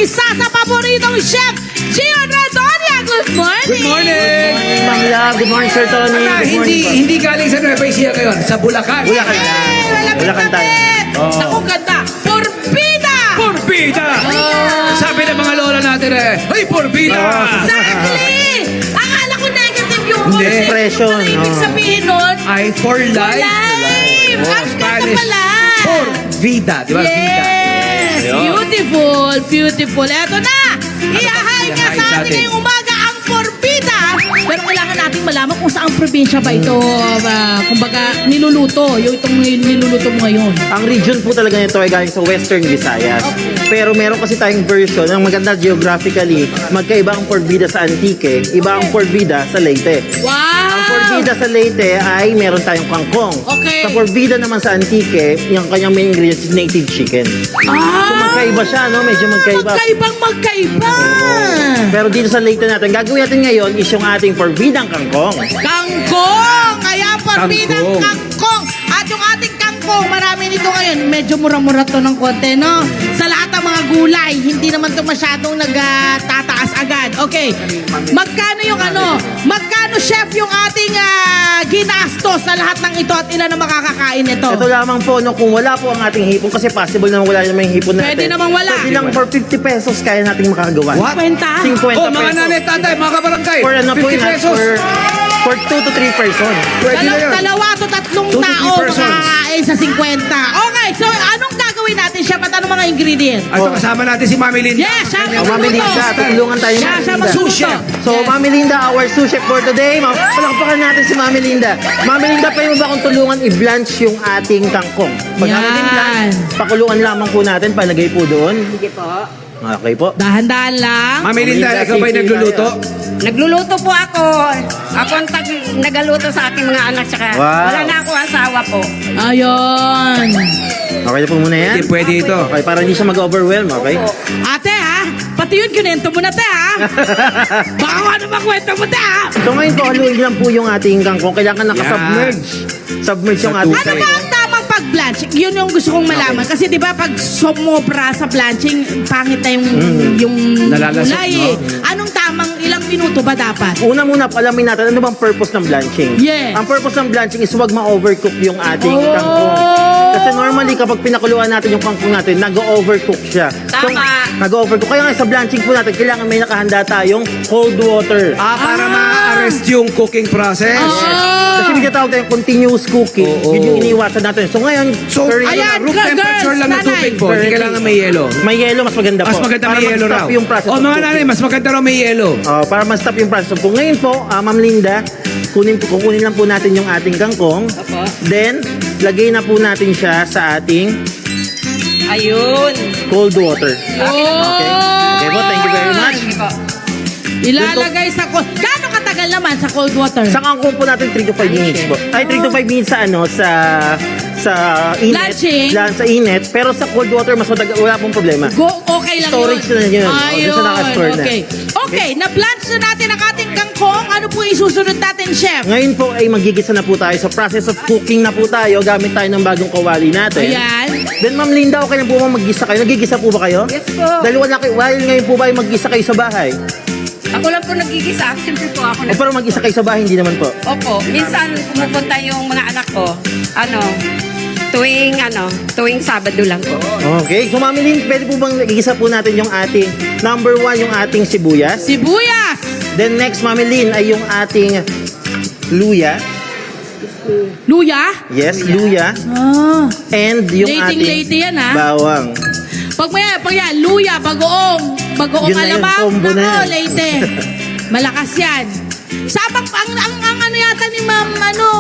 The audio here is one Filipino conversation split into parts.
isa sa paboritong chef, Gio Redonia. Good morning! Good morning! Ma'am Love, good morning Sir Tony. Ala, Good morning po. hindi galing sa Nueva Ecija ngayon, sa Bulacan. Bulacan lang. Hey, malapit Bulacan tayo. Oo. Naku, ganda. Porbida! Porbida! Sabi ng mga lola natin Ay, Porbida! Exactly! Akala ko negative yung Hindi. Expression, Ano ibig oh. sabihin nun? Ay, for life. Live! Oh, Ang ganda Spanish. pala! Porbida, di ba? Vida. Yes! Ayun. Beautiful, beautiful. Eto na! Iyahay nga Iyahay sa sa atin atin. ngayong umaga ang Porbida! Pero kailangan natin malaman kung saang probinsya ba ito, kumbaga, niluluto. Yung itong niluluto mo ngayon. Ang region po talaga nito ay galing sa Western Visayas. Pero meron kasi tayong version ng maganda geographically. Magkaiba ang Porbida sa Antique, iba ang Porbida sa Leyte. Wow! Ang Porbida sa Leyte ay meron tayong kangkong. Okay. Sa Porbida naman sa Antique, yung kanyang main ingredients is native chicken. So magkaiba siya, no? Medyo magkaiba. Magkaibang magkaiba! Pero dito sa Leyte natin, gagawin natin ngayon is yung ating Porbidang kangkong. Kangkong! Ayan, Porbidang Kangkong. kangkong! At yung ating kangkong, marami nito ngayon. Medyo mura-mura to ng konti, no? Sa lahat ng mga gulay, hindi naman to masyadong nagtataas agad. Okay, magkano yung ano? Magkano, chef, yung ating ginastos sa lahat ng ito at ilan na makakakain nito? Ito lamang po, no, kung wala po ang ating hipon, kasi possible naman wala naman yung hipon natin. Pwede namang wala. Pwede lang for 50 pesos kaya nating makagawa. What? 50? 50 Oh, mga pesos. nanay, tatay, mga kabarangay. For ano po 50 yun, pesos. for 2 to 3 person. Pwede na yun. Dalawa to tatlong 2 to 3 tao persons. makakain sa 50. Okay, so anong gagawin natin, chef? At anong mga ingredients? Ito, kasama natin si Mami Linda. Yes, siya Oh, Mami Linda, tutulungan tayo ni Siya, Mami siya Linda. magluluto. Sous chef. So, Mami Linda, our sous chef for today. Palakpakan natin si Mami Linda. Mami Linda, pwede mo ba akong tulungan i-blanch yung ating kangkong? Pag Yan. natin blanch, pakuluan lamang po natin, palagay po doon. Sige po. Okay po. Dahan-dahan lang. Mami Linda, Linda, ikaw ba'y safety nagluluto? Nagluluto po ako. Ako ang nagaluto sa aking mga anak. Tsaka Wow. wala na ako asawa po. Ayun. Okay na po muna yan. Hindi pwede ito. Okay, para hindi siya mag-overwhelm, okay? Ate, ha? Pati yun, kinento mo na, te, ha? Baka ano ba kwento mo, te, ha? So ngayon po, haluin lang po yung ating kangkong. Kailangan nakasubmerge. Submerge yung Sa ating Ano ba kangkong. ang tamang pag-blanch? Yun yung gusto kong malaman. Kasi di ba pag sumobra sa blanching, pangit na yung Nalalasot, gulay, no? eh. Anong tamang ilang minuto ba dapat? Una muna, alamin natin ano bang purpose ng blanching. Yes. Ang purpose ng blanching is huwag ma-overcook yung ating Oh. kangkong. Kasi normally kapag pinakuluan natin yung kangkong natin, nag-overcook siya. So, Tama. nag-overcook. Kaya nga sa blanching po natin, kailangan may nakahanda tayong cold water. Para ma-arrest yung cooking process. Kasi may tinatawag tayong continuous cooking. Oo. Yun yung iniwasan natin. So ngayon, So, curry- Ayan, room girls, temperature lang ng nanay. tubig po. Hindi kailangan may yelo. may yelo, mas maganda po. Mas maganda Para may yelo ma-stop raw. yung process O of mga cooking. nanay, mas maganda raw may yelo. Para ma-stop yung process. So, ngayon po, Ma'am Linda, kukunin lang po natin yung ating kangkong. Opo. Then, lagay na po natin siya sa ating Ayun. cold water. Okay? Okay po, thank you very much. Sige po. Ilalagay sa cold. Gano'ng katagal naman sa cold water? Sa kangkong po natin 3 to 5 minutes po. Ay, 3 to 5 minutes sa ano, sa init. Blanching? Sa init. Pero sa cold water, mas matagal, wala pong problema. Okay lang Storage yun. na yun. O, Ayun. doon sa naka-store na. Okay. Okay, na-blanch na natin ang ating kangkong. Ano po isusunod natin, chef? Ngayon po ay magigisa na po tayo. Sa process of cooking na po tayo. Gamit tayo ng bagong kawali natin. Ayan. Then, Ma'am Linda, okay na po ba mag-gisa kayo? Nagigisa po ba kayo? Yes po. Dahil wala kayo, while ngayon po ba ay mag-gisa kayo sa bahay? Ako lang po nagigisa. Siyempre po ako O pero mag-isa kayo sa bahay, hindi naman po. Opo. Minsan pumupunta yung mga anak ko. Tuwing Sabado lang po. Okay. So, Mami Lynn, pwede po bang igisa po natin yung ating number 1, yung ating sibuyas? Sibuyas. Then next, Mami Lynn, ay yung ating luya. Luya. Yes, luya. Ah. And yung ating Late yan, ha? bawang. Pag yan, luya, bagoong Yun na yun, alamang, combo na nako, yan. late. Malakas yan. Sabang, ang ano yata ni Ma'am,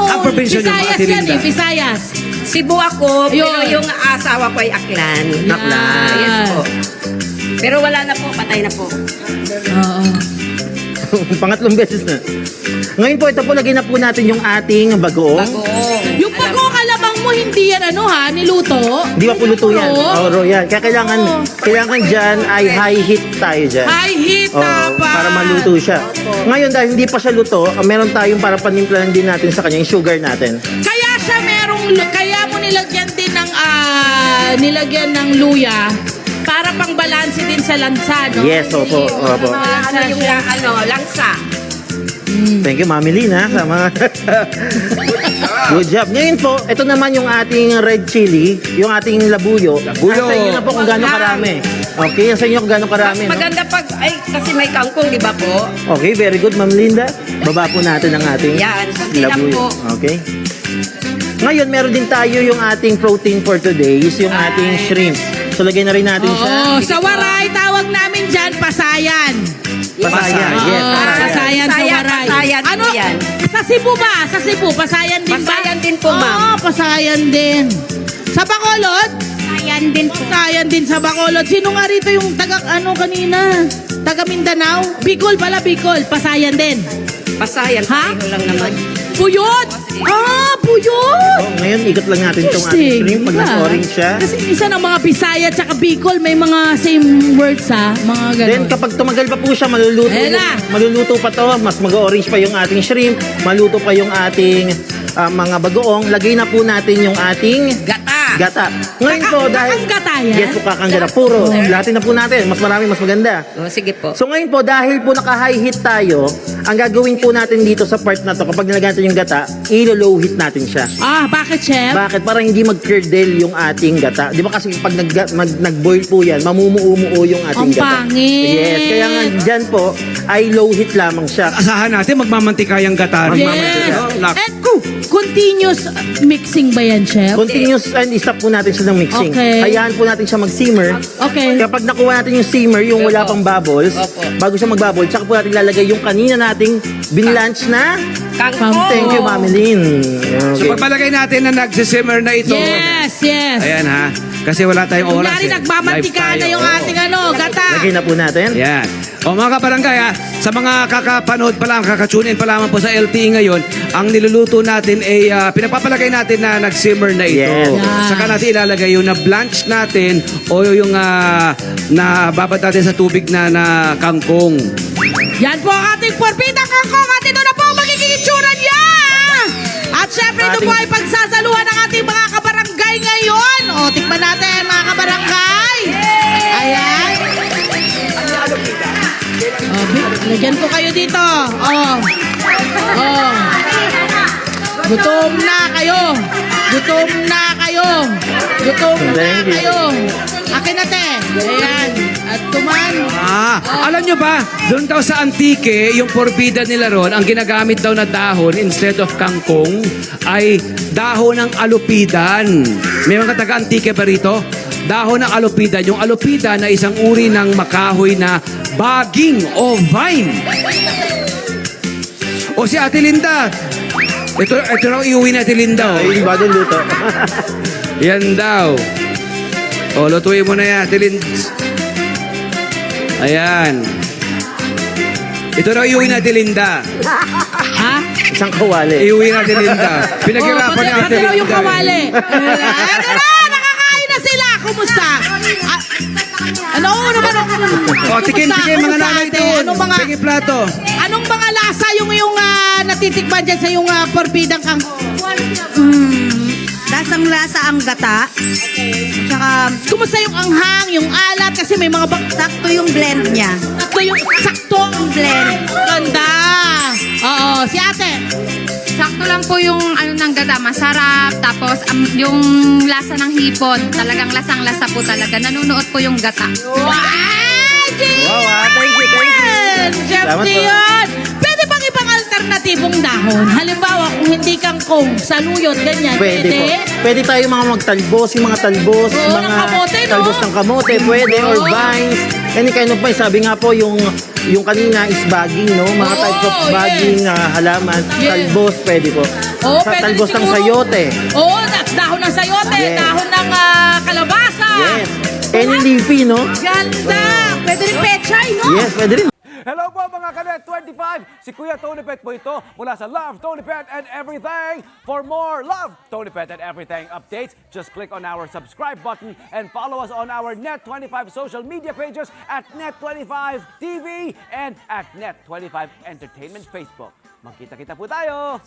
Sa probinsya niyo, Visayas Ate yan Linda. Visayas. Cebu ako, pero Ayun. yung asawa ko ay Aklan. Aklan. Yes po. Pero wala na po, patay na po. Oo. Pangatlong beses na. Ngayon po, ito po, lagay na po natin yung ating bagoong. Bago. Yung bagoong alamang mo, hindi yan niluto? Di ba po luto yan? Oo. Oo, yan. Kaya kailangan dyan ay high heat tayo dyan. High heat Oo, dapat. para maluto siya. Ngayon, dahil hindi pa siya luto, meron tayong para panimplahan din natin sa kanya, yung sugar natin. Kaya siya kaya mo nilagyan din ng, nilagyan ng luya para Para pang balanse din sa lansa, no? Yes, opo. Opo. Ano yung langsa. Thank you, Mami Lynn, ha, sa mga... Good job. Ngayon po, ito naman yung ating red chili, yung ating labuyo. Labuyo. Nasa inyo na po kung gaano karami. Okay, nasa inyo kung gaano karami. No? Maganda pag, ay, kasi may kangkong, di ba po? Okay, very good, Ma'am Linda. Baba po natin ang ating Yan, konti lang po. Okay. Ngayon, meron din tayo yung ating protein for today, is yung ating shrimp. So, lagay na rin natin siya. Oo, sa waray, tawag namin dyan, pasayan. Pasayan, yes. Oo, pasayan sa Pasayan, waray. pasayan po yan. Sa Cebu ba? Sa Cebu, pasayan din ba? Pasayan din po, ma'am. Oo, pasayan din. Sa Bacolod? Pasayan din po. Pasayan din sa Bacolod. Sino nga rito yung taga, kanina? Taga Mindanao? Bicol pala, Bicol. Pasayan din. Pasayan, Ha? pareho lang naman. Puyot! Ah, puyot! Oh, ngayon, ikot lang natin itong ating shrimp pag nag-orange siya. Kasi isa ng mga Bisaya at saka Bicol, may mga same words ha, mga ganun. Then, kapag tumagal pa po siya, maluluto, Ayan na. maluluto pa to. Mas mag-orange pa yung ating shrimp. Maluto pa yung ating mga bagoong. Lagay na po natin yung ating Gata. gata. Ngayon po, dahil... Kakanggata yan? Yes po, kakanggata. Puro. Lahatin na po natin. Mas marami, mas maganda. O, sige po. So ngayon po, dahil po naka-high heat tayo, ang gagawin po natin dito sa part na to, kapag nilagay natin yung gata, ilo-low heat natin siya. Ah, bakit, Chef? Bakit? Para hindi mag-curdle yung ating gata. Di ba kasi pag nag-boil po yan, mamumuo-muo yung ating Ang gata. pangit. Yes, kaya nga dyan po, ay low heat lamang siya. Asahan natin, magmamantikayang gata rin. Yes. Nak- And continuous mixing ba yan, Chef? Continuous and stop po natin siya ng mixing. Okay. Hayaan po natin siya mag-simmer. Okay. Kapag nakuha natin yung simmer, yung wala pang bubbles, Opo. bago siya mag-bubble, tsaka po natin lalagay yung kanina nating binlanch na. Kangkong. Thank you, Mami Lynn. So Okay. pagpalagay natin na nagsisimmer na ito. Yes, yes. Ayan ha. Kasi wala tayong oras. Kunyari, nagmamantika Live na tayo. yung ating gata. Lagay na po natin. Ayan. O mga kabarangay ha, sa mga kakapanood pa lang, kakatune in pa lamang po sa LTE ngayon, ang niluluto natin ay pinagpapalagay natin na nag-simmer na ito. Yes. Yeah. Saka natin ilalagay yung na-blanch natin o yung na babad natin sa tubig na kangkong. Yan po ang ating porbida kangkong at ito na po ang magiging itsura niya. At syempre ito po ay pagsasaluhan ng ating mga kabarangay ngayon. O, tikman natin mga kabarangay. Ayan. Lagyan po kayo dito. Oh. Oh. Gutom na kayo. Gutom na kayo. Gutom na Thank you. kayo. Akin na te. Ayan. At tuman. Alam nyo ba, doon daw sa Antique, yung porbida nila ron, ang ginagamit daw na dahon instead of kangkong ay dahon ng alupidan. May mga taga-Antique ba rito? Dahon ng alupidan. Yung alupidan na isang uri ng makahoy na baging o vine. O si Ate Linda. Ito raw iuwi na Ate Linda. Ay, yung bagong luto. Yan daw. O, lutuin mo na yan, Ate Linda. Ayan. Ito raw iuwi na Ate Linda. Ha? Isang kawali. Iuwi na Ate Linda. Pinaghirapan ni Ate Pati raw Linda. yung kawali. Ano na? Nakakain na sila. Kumusta? Ano naman? O, tikim mga nanay doon. Sige plato. Anong mga lasa yung natitikman dyan sa yung porbidang kangkong? Lasang lasa ang gata. Tsaka Kumusta yung anghang, yung alat? Kasi may mga sakto yung blend niya. sakto yung sakto ang blend. Ganda. Oo, si ate. Sakto lang po yung ng gata, masarap. Tapos yung lasa ng hipon, talagang lasang-lasa po talaga. Nanunuot po yung gata. Wow! Wow, thank you, thank you. Chef Salamat po. Dion! Pwede bang ibang alternatibong dahon? Halimbawa, kung hindi kangkong, saluyot, ganyan. Pwede po. Pwede tayo mga magtalbos, yung mga talbos, Oo, mga ng kamote, no? talbos ng kamote, pwede, or Oo. vines. Any kind of vines. Sabi nga po, yung kanina is bagging, no? Mga Oo, types of bagging na halaman. Yes. Talbos, pwede po. Oo, Sa pwede talbos rin ng siguro. sayote. Oo, dahon ng sayote, Yes. dahon ng kalabasa. Yes. Any leafy, no? Ganda! Pwede rin pechay, no? Yes, pwede rin. Hello po mga Kanet 25! Si Kuya Tony Pet po ito mula sa Love, Tony Pet and Everything. For more Love, Tony Pet and Everything updates, just click on our subscribe button and follow us on our Net25 social media pages at Net25 TV and at Net25 Entertainment Facebook. Magkita-kita po tayo!